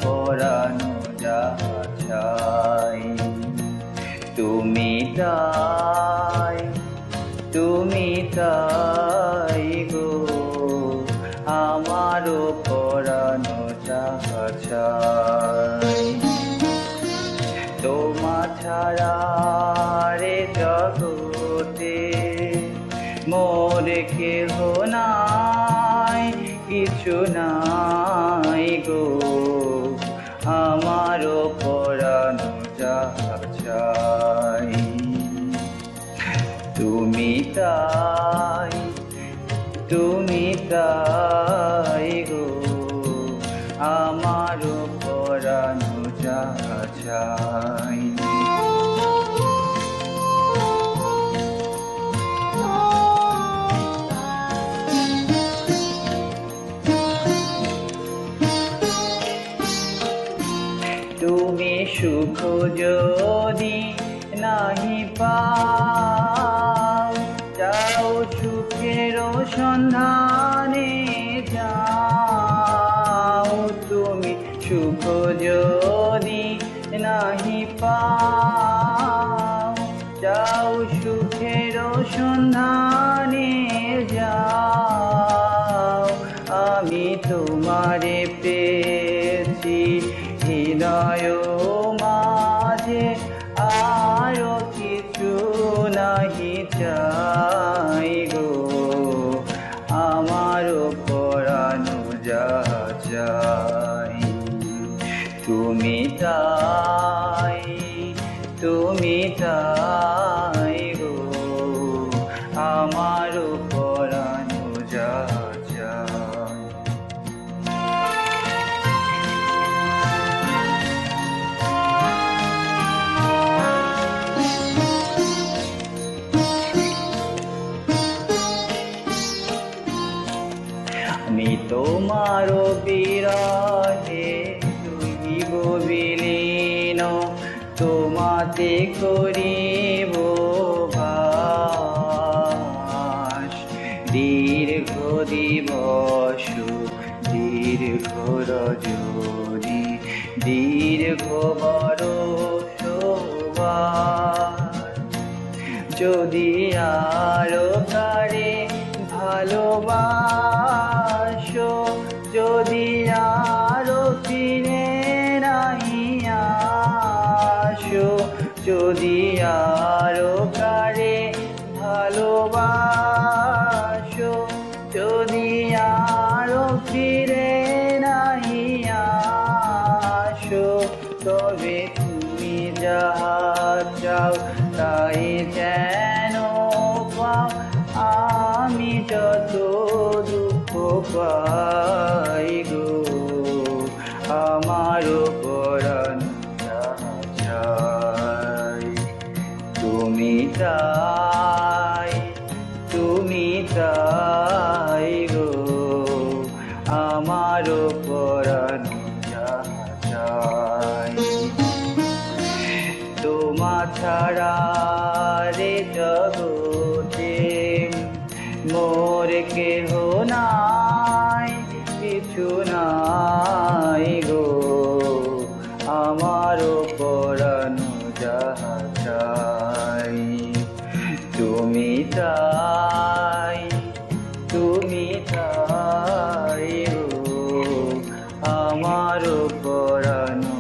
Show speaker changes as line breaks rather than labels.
পরানো যাহা চাই। তুমি তাই, তুমি তাই গো, আমারও পরানো যাহা চাই। তোমা ছাড়া রে জগতে মোর কেহ নাই, কিছু নাই গো, আমারও পরানো যাহা চাই। তুমি তাই, তুমি তাই গো, আমারও পরানো যাহা চাই। তুমি সুখ যদি নাহি পাও, যাও সুখের সন্ধানে যাও। তুমি সুখ যদি নাহি পাও, যাও সুখের সন্ধানে যাও। আমি তোমারে পেয়েছি হৃদয় মাঝে, আরো কিছু নাহি চাই গো, আমারও পরানো যাহা চাই। তুমি তাই, তুমি তাই গো, আমারও পরানো যাহা চাই। আমি তোমারও বিরহে রহিব বিলীন, তোমাতে করিব বাস। দীর্ঘ দিবস দীর্ঘ রজনী, দীর্ঘ বরষ বার। যদি আরো কারে ভালোবাসো, যদি আরো ফিরে নাহি আসো, যদি আরো কারে ভালোবাসো, যদি আরো ফিরে নাহি আসো, তবে তুমি যাহা চাও তাই যেন পাও। আমি যত দুঃখ পাই গো, আমারও পরানো যাহা চাই। তুমি তাই, তুমি তাই গো, আমারও পরানো যাহা চাই। তোমা ছাড়া রে জগতে মোর কেহ নাই, কিছু নাই গো, আমারও পরানো যাহা চাই। তুমি তাই, তুমি তাই গো, আমারও পরানো